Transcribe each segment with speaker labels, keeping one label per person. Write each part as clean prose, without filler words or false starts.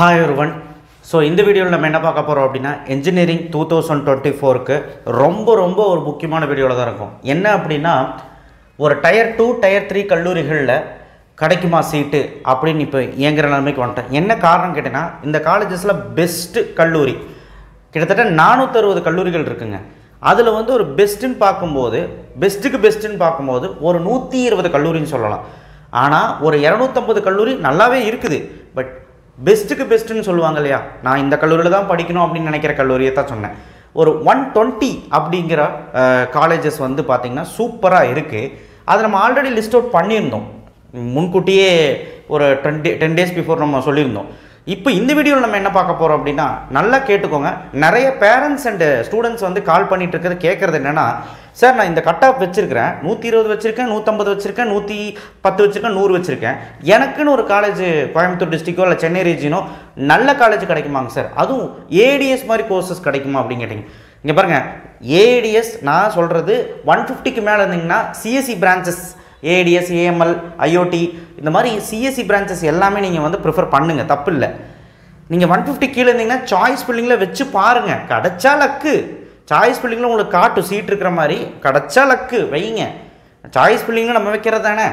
Speaker 1: Hi everyone. So இந்த வீடியோவில் நம்ம என்ன பார்க்க போகிறோம் அப்படின்னா இன்ஜினியரிங் 2024க்கு ரொம்ப ஒரு முக்கியமான வீடியோவில் தான் இருக்கும். என்ன அப்படின்னா ஒரு டயர் 2 டயர் 3 கல்லூரிகளில் கிடைக்குமா சீட்டு அப்படின்னு இப்போ இயங்குற நிலைமைக்கு வந்துட்டேன். என்ன காரணம் கேட்டிங்கன்னா இந்த காலேஜஸில் பெஸ்ட்டு கல்லூரி கிட்டத்தட்ட 460 கல்லூரிகள் இருக்குங்க. அதில் வந்து ஒரு பெஸ்ட்டுன்னு பார்க்கும்போது ஒரு 120 கல்லூரின்னு சொல்லலாம். ஆனால் ஒரு 250 கல்லூரி நல்லாவே இருக்குது. பட் பெஸ்ட்டுன்னு சொல்லுவாங்க இல்லையா, நான் இந்த கல்லூரியில் தான் படிக்கணும் அப்படின்னு நினைக்கிற கல்லூரியை தான் சொன்னேன். ஒரு 120 அப்படிங்கிற காலேஜஸ் வந்து பார்த்திங்கன்னா சூப்பராக இருக்குது. அதை நம்ம ஆல்ரெடி லிஸ்ட் அவுட் பண்ணியிருந்தோம், முன்கூட்டியே ஒரு 10 டேஸ் பிஃபோர் நம்ம சொல்லியிருந்தோம். இப்போ இந்த வீடியோவில் நம்ம என்ன பார்க்க போகிறோம் அப்படின்னா, நல்லா கேட்டுக்கோங்க. நிறைய பேரண்ட்ஸ் அண்டு ஸ்டூடெண்ட்ஸ் வந்து கால் பண்ணிட்டு இருக்கிறது கேட்குறது என்னென்னா, சார் நான் இந்த கட் ஆஃப் வச்சுருக்கிறேன், 120 வச்சுருக்கேன், 150 வச்சுருக்கேன், 110 வச்சுருக்கேன், 100 வச்சுருக்கேன், எனக்குன்னு ஒரு காலேஜ் கோயம்புத்தூர் டிஸ்ட்ரிக்டோ இல்லை சென்னை ரீஜியனோ நல்ல காலேஜ் கிடைக்குமாங்க சார், அதுவும் ஏடிஎஸ் மாதிரி கோர்சஸ் கிடைக்குமா அப்படின்னு கேட்டிங்க. இங்கே பாருங்கள், ஏடிஎஸ் நான் சொல்கிறது 150க்கு மேலே இருந்தீங்கன்னா CSE branches ADS, AML, IOT இந்த மாதிரி சிஎஸ்சி பிரான்ச்சஸ் எல்லாமே நீங்கள் வந்து ப்ரிஃபர் பண்ணுங்கள், தப்பு இல்லை. நீங்கள் 150 கீழே இருந்தீங்கன்னா சாய்ஸ் ஃபில்லிங்கில் வச்சு பாருங்கள், கிடச்சா லக்கு. சாய்ஸ் ஃபில்லிங்கில் உங்களுக்கு காட்டு சீட் இருக்கிற மாதிரி கிடச்சா லக்கு வைங்க. சாய்ஸ் ஃபில்லிங்கில் நம்ம வைக்கிறது தானே,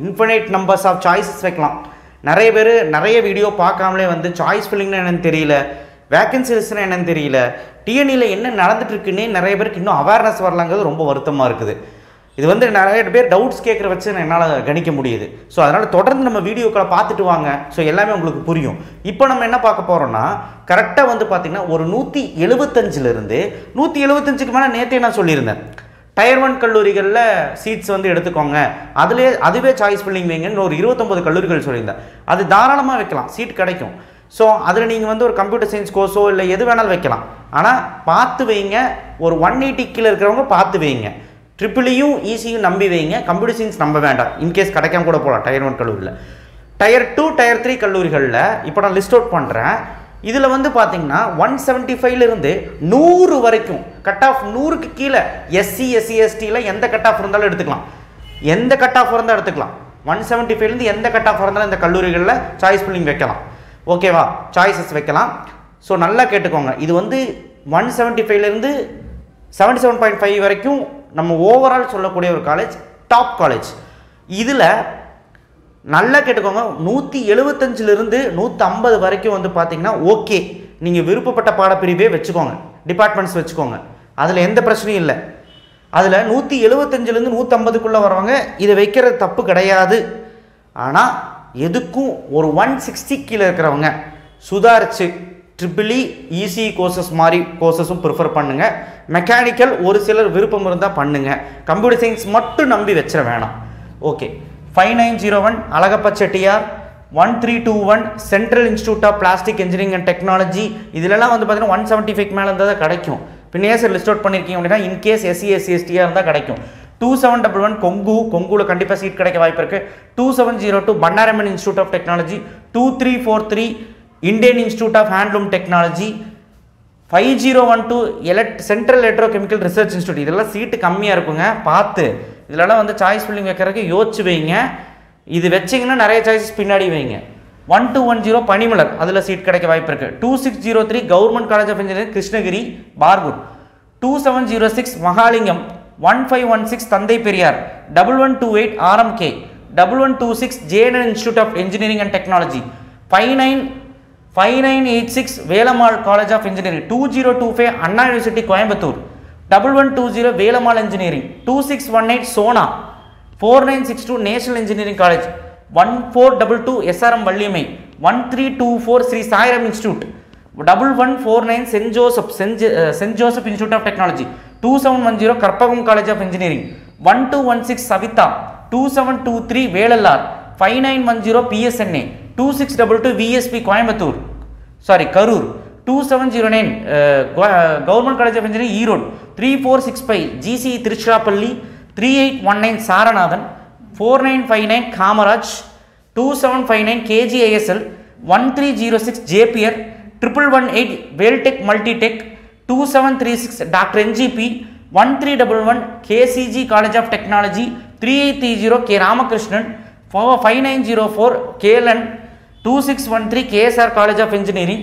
Speaker 1: இன்ஃபினைட் நம்பர்ஸ் ஆஃப் சாய்ஸஸ் வைக்கலாம். நிறைய பேர் நிறைய வீடியோ பார்க்காமலே வந்து சாய்ஸ் ஃபில்லிங்னா என்னென்னு தெரியல, வேக்கன்சி லிஸ்ட்னா என்னென்னு தெரியல, டிஎன்இல என்ன நடந்துட்டு இருக்குன்னே நிறைய பேருக்கு இன்னும் அவேர்னஸ் வரலாங்கிறது ரொம்ப வருத்தமாக இருக்குது. இது வந்து நிறைய பேர் டவுட்ஸ் கேட்குற வச்சு என்னால் கணிக்க முடியுது. ஸோ அதனால் தொடர்ந்து நம்ம வீடியோக்களை பார்த்துட்டு வாங்க, ஸோ எல்லாமே உங்களுக்கு புரியும். இப்போ நம்ம என்ன பார்க்க போகிறோம்னா, கரெக்டாக வந்து பார்த்திங்கன்னா ஒரு 175லேருந்து 175க்கு மேலே நேற்றே நான் சொல்லியிருந்தேன், டயர் 1 கல்லூரிகளில் சீட்ஸ் வந்து எடுத்துக்கோங்க, அதுவே சாய்ஸ் ஃபில்லிங் வைங்கன்னு ஒரு 29 கல்லூரிகள் சொல்லியிருந்தேன். அது தாராளமாக வைக்கலாம், சீட் கிடைக்கும். ஸோ அதில் நீங்கள் வந்து ஒரு கம்ப்யூட்டர் சயின்ஸ் கோர்ஸோ இல்லை எது வேணாலும் வைக்கலாம். ஆனால் பார்த்து வைங்க, ஒரு 180 கீழே இருக்கிறவங்க பார்த்து வைங்க. ட்ரிபிளியும் ஈஸியும் நம்பி வைங்க, கம்ப்யூட்டர் சயின்ஸ் நம்ப வேண்டாம். இன்கேஸ் கிடைக்காம கூட போகலாம் டயர் 1 கல்லூரியில். டயர் 2 டயர் 3 கல்லூரிகளில் இப்போ நான் லிஸ்ட் அவுட் பண்ணுறேன். இதில் வந்து பார்த்தீங்கன்னா 175லேருந்து 100 வரைக்கும் கட் ஆஃப், 100க்கு கீழே எஸ்சி எஸ்சி எஸ்டியில் எந்த கட் ஆஃப் இருந்தாலும் எடுத்துக்கலாம், எந்த கட் ஆஃப் இருந்தால் எடுத்துக்கலாம். 175லேருந்து எந்த கட் ஆஃப் இருந்தாலும் இந்த கல்லூரிகளில் சாய்ஸ் ஃபில்லிங் வைக்கலாம். ஓகேவா, சாய்ஸஸ் வைக்கலாம். ஸோ நல்லா கேட்டுக்கோங்க, இது வந்து 175லேருந்து 77.5 வரைக்கும் நம்ம ஓவரால் சொல்லக்கூடிய ஒரு காலேஜ், டாப் காலேஜ். இதில் நல்லா கேட்டுக்கோங்க, 175லேருந்து 150 வரைக்கும் வந்து பார்த்தீங்கன்னா ஓகே, நீங்கள் விருப்பப்பட்ட பாடப்பிரிவே வச்சுக்கோங்க, டிபார்ட்மெண்ட்ஸ் வச்சுக்கோங்க, அதில் எந்த பிரச்சனையும் இல்லை. அதில் 175லேருந்து 150க்குள்ளே வரவங்க இதை வைக்கிறது தப்பு கிடையாது. ஆனால் எதுக்கும் ஒரு 160 கீழே இருக்கிறவங்க சுதாரிச்சு ட்ரிபிளி ஈஸி கோர்சஸ் மாதிரி கோர்சஸும் ப்ரிஃபர் பண்ணுங்கள். மெக்கானிக்கல் ஒரு சிலர் விருப்பம் இருந்தால் பண்ணுங்கள், கம்ப்யூட்டர் சயின்ஸ் மட்டும் நம்பி வச்சிட வேணாம். Okay, 5901 Alagappa Chettiar, 1321 central institute of plastic engineering and technology. இதிலெல்லாம் வந்து பார்த்தீங்கன்னா 175 மேலே இருந்தால் தான் கிடைக்கும். பின்னே சார் லிஸ்ட் அவுட் பண்ணியிருக்கீங்க அப்படின்னா இன்கேஸ் எஸ்சி எஸ்சி எஸ்டியாக இருந்தால் கிடைக்கும். 2711 கொங்குல கண்டிப்பாக சீட் கிடைக்க வாய்ப்பு இருக்குது. 2702 Bannariamman institute of technology, 2343 Indian institute of handloom technology, 5012 central electrochemical research institute. இதெல்லாம் சீட்டு கம்மியாக இருக்குங்க, பார்த்து இதிலெல்லாம் வந்து சாய்ஸ் ஃபில்லிங் வைக்கிறதுக்கு யோசிச்சு வைங்க. இது வச்சிங்கன்னா நிறைய சாய்ஸஸ் பின்னாடி வைங்க. 1210 பனிமலர், அதில் சீட் கிடைக்க வாய்ப்பு இருக்குது. 2603 government college of engineering Krishnagiri Bargur, 2706 Mahalingam, 1516 Thanthai Periyar, 1128 RMK, 1126 JNN institute of engineering and technology, 5986 Velammal college of engineering, 2025 Anna university Coimbatore, 1120 Velammal engineering, 2618 Sona, 4962 national engineering college, 1422 SRM Valliammai, 1324 Sri Sairam institute, 1149 saint Joseph institute of technology, 2710 Karpagam college of engineering, 1216 Saveetha, 2723 Vellalar, 5910 PSNA, 2622 VSP Coimbatore Karur, 2709 government college of engineering Erode, 3465 GC Tiruchirappalli, 3819 Saranathan, 4959 Kamaraj, 2759 KGISL, 1306 JPR, 1118 Veltech multitech, 2736 doctor NGP, 1311 KCG college of technology, 3830 K Ramakrishnan, 5904 KLN, 2613 KSR college of engineering,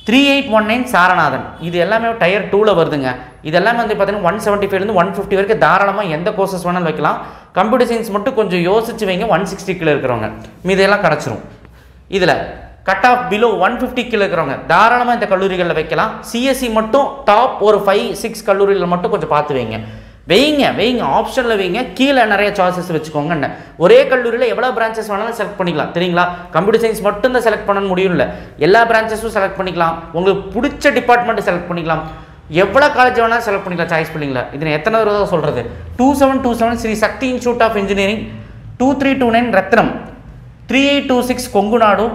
Speaker 1: 3819 Saranathan. இது எல்லாமே tyre 2ல் வருதுங்க. இது எல்லாமே வந்து பார்த்தீங்கன்னா 175 150 வரைக்கும் தாராளமாக எந்த கோர்சஸ் வேணாலும் வைக்கலாம். கம்ப்யூட்டர் சயின்ஸ் மட்டும் கொஞ்சம் யோசிச்சு வைங்க. 160 கீழே இருக்கிறவங்க மீதெல்லாம் கிடச்சிரும். இதில் கட் ஆஃப் பிலோ 150 கீழே இருக்கிறவங்க தாராளமாக இந்த கல்லூரிகளில் வைக்கலாம். சிஎஸ்சி மட்டும் டாப் ஒரு 5-6 கல்லூரிகளில் மட்டும் கொஞ்சம் பார்த்து வைங்க ஆப்ஷனில் வைங்க. கீழே நிறைய சாய்ஸஸ் வச்சுக்கோங்க. ஒரே கல்லூரியில் எவ்வளோ பிரான்ச்சஸ் வேணாலும் செலக்ட் பண்ணிக்கலாம். தெரியுங்களா? கம்ப்யூட்டர் சயின்ஸ் மட்டும் தான் செலக்ட் பண்ண முடியும் இல்லை, எல்லா பிரான்ச்சஸும் செலக்ட் பண்ணிக்கலாம். உங்களுக்கு பிடிச்ச டிபார்ட்மெண்ட் செலக்ட் பண்ணிக்கலாம். எவ்வளோ காலேஜ் வேணாலும் செலக்ட் பண்ணிக்கலாம் சாய்ஸ் பண்ணிங்களா. இதில் எத்தனை தடவை சொல்கிறது? 2727 Sri Sakthi institute of engineering, 2329 Rathinam, 3826 Kongunadu.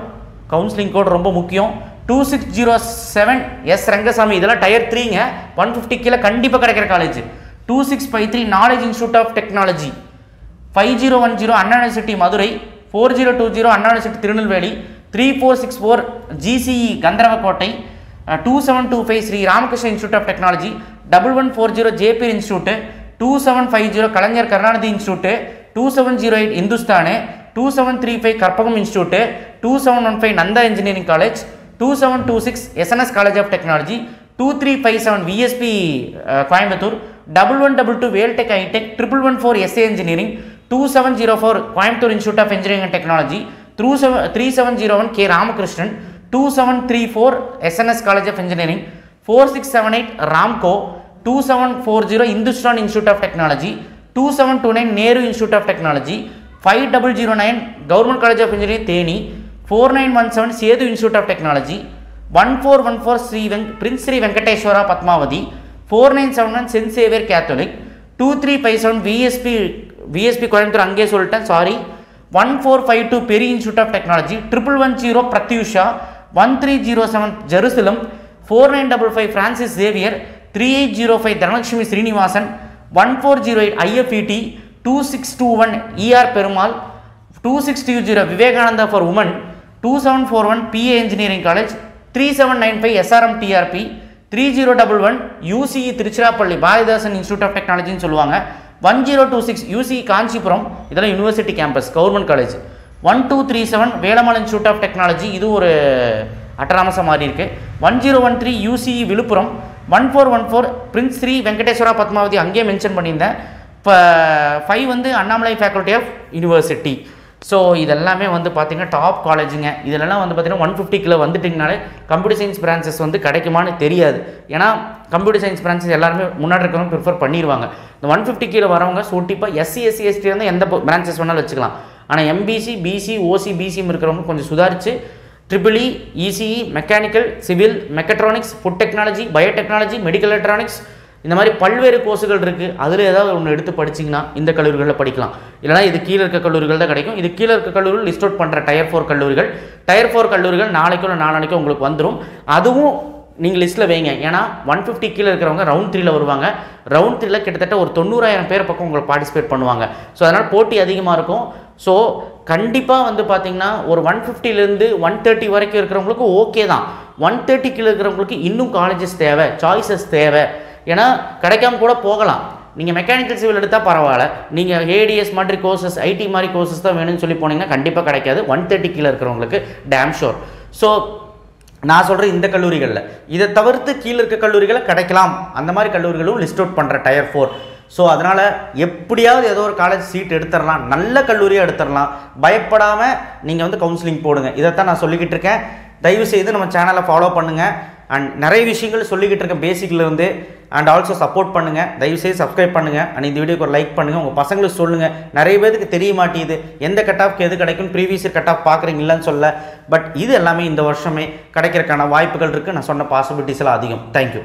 Speaker 1: Counselling code ரொம்ப முக்கியம். 2607 எஸ் ரங்கசாமி. இதெல்லாம் டயர் 3ங்க. 150 கீழே கண்டிப்பாக கிடைக்கிற college. 2653 knowledge institute of technology, 5010 Anna university Madurai, 4020 Anna university Tirunelveli, 3464 GCE Gandarvakottai, 2725 Sri Ramakrishna institute of technology, 1140 JP institute, 2750 Kalaignar Karunanidhi institute, 2708 Hindustan, 2735 Karpagam institute, 2715 Nandha engineering college, 2726 SNS college of technology, 2357 VSP Coimbatore, 1122 Veltech high tech, 1114 SA engineering, 2704 Coimbatore institute of engineering and technology, 3701 K Ramakrishnan, 2734 SNS college of engineering, 4678 Ramco, 2740 Hindustan institute of technology, 2729 Nehru institute of technology, 5009 government college of engineering Theni, 4917 Sethu institute of technology, 1414 prince Sri Venkateswara Padmavathi, 4971 saint Xavier catholic, 2357 VSP Coimbatore அங்கே சொல்லிட்டேன் sorry, 1452 Peri institute of technology, 1110 Prathyusha, 1307 Jerusalem, 4955 Francis Xavier, 3805 Dhanalakshmi Srinivasan, 1408 IFET, 2621 ER Perumal, 2620 Vivekananda for women, 2741 PA engineering college, 3795 SRM TRP, 3011 UCE Tiruchirappalli Bharathidasan institute of டெக்னாலஜின்னு சொல்லுவாங்க, 1026 UCE Kanchipuram, இதெல்லாம் university campus government college, 1237 Velammal institute of technology, இது ஒரு அட்டராமசம் மாதிரி இருக்குது, 1013 யூசிஇ விழுப்புரம், 1414 பிரின்ஸ் ஸ்ரீ வெங்கடேஸ்வரா பத்மாவதி அங்கேயே மென்ஷன் பண்ணியிருந்தேன். இப்போ 5 வந்து Annamalai faculty of university. So இதெல்லாமே வந்து பார்த்திங்கன்னா டாப் காலேஜுங்க. இதெல்லாம் வந்து பார்த்திங்கன்னா 150 கிலோ வந்துட்டிங்கனாலே கம்ப்யூட்டர் சயின்ஸ் பிரான்ச்சஸ் வந்து கிடைக்குமான்னு தெரியாது. ஏன்னா கம்ப்யூட்டர் சயின்ஸ் பிரான்ச்சஸ் எல்லாருமே முன்னாடி இருக்கிறவங்க ப்ரிஃபர் பண்ணிடுவாங்க. இந்த 150 கீழே வரவங்க சூட்டிப்பாக எஸ்சி வந்து எந்த பிரான்ச்சஸ் வேணாலும் வச்சுக்கலாம். ஆனால் எம்பிசி பிசி ஓசி பிசிஎம் இருக்கிறவங்க கொஞ்சம் சுதாரித்து triple E ECE mechanical civil mechatronics food technology biotechnology medical electronics இந்த மாதிரி பல்வேறு கோர்ஸுகள் இருக்குது. அதில் ஏதாவது ஒன்று எடுத்து படிச்சிங்கன்னா இந்த கல்லூரிகளில் படிக்கலாம். இல்லைனா இது கீழே இருக்க கல்லூரிகள் தான் கிடைக்கும். இது கீழே இருக்க கல்லூரிகள் லிஸ்ட் அவுட் பண்ணுற டயர் 4 கல்லூரிகள். டயர் 4 கல்லூரிகள் நாளைக்கோ நாளானைக்கோ உங்களுக்கு வந்துடும். அதுவும் நீங்கள் லிஸ்ட்டில் வைங்க. ஏன்னா 150 கீழே இருக்கிறவங்க ரவுண்ட் 3ல் வருவாங்க. ரவுண்ட் 3ல் கிட்டத்தட்ட ஒரு 90,000 பேர் பக்கம் உங்களை பார்ட்டிசிபேட் பண்ணுவாங்க. ஸோ அதனால் போட்டி அதிகமாக இருக்கும். ஸோ கண்டிப்பாக வந்து பார்த்திங்கன்னா ஒரு 150லேருந்து 130 வரைக்கும் இருக்கிறவங்களுக்கு ஓகே தான். 130 கீழே இருக்கிறவங்களுக்கு இன்னும் காலேஜஸ் தேவை, சாய்ஸஸ் தேவை. ஏன்னா கிடைக்காம கூட போகலாம். நீங்கள் மெக்கானிக்கல் சிவில் எடுத்தால் பரவாயில்ல, நீங்கள் ஏடிஎஸ் மாதிரி கோர்சஸ் ஐடி மாதிரி கோர்சஸ் தான் வேணும்னு சொல்லி போனீங்கன்னா கண்டிப்பாக கிடைக்காது 130 கீழே இருக்கிறவங்களுக்கு டேம் ஷோர். ஸோ நான் சொல்கிறேன் இந்த கல்லூரிகளில் இதை தவிர்த்து கீழே இருக்க கல்லூரிகளை கிடைக்கலாம். அந்த மாதிரி கல்லூரிகளும் லிஸ்ட் அவுட் பண்ணுற டயர் 4. ஸோ அதனால் எப்படியாவது ஏதோ ஒரு காலேஜ் சீட் எடுத்துடலாம், நல்ல கல்லூரியாக எடுத்துடலாம். பயப்படாமல் நீங்கள் வந்து கவுன்சிலிங் போடுங்க. இதைத்தான் நான் சொல்லிக்கிட்டு இருக்கேன். தயவுசெய்து நம்ம சேனலை ஃபாலோ பண்ணுங்கள். அண்ட் நிறைய விஷயங்கள் சொல்லிக்கிட்டு இருக்கேன் பேசிக்லேருந்து. அண்ட் ஆல்சோ சப்போர்ட் பண்ணுங்கள். தயவுசெய்து சப்ஸ்கிரைப் பண்ணுங்கள். அண்ட் இந்த வீடியோக்கு ஒரு லைக் பண்ணுங்கள். உங்கள் பசங்களுக்கு சொல்லுங்கள். நிறைய பேருக்கு தெரிய மாட்டேங்குது எந்த கட் ஆஃப்க்கு எது கிடைக்கும். ப்ரீவியஸ் இயர் கட் ஆஃப் பார்க்குறீங்களான்னு சொல்ல. பட் இது எல்லாமே இந்த வருஷமே கிடைக்கிறதுக்கான வாய்ப்புகள் இருக்குது. நான் சொன்ன பாசிபிலிட்டிஸ் எல்லாம் அதிகம். தேங்க்யூ.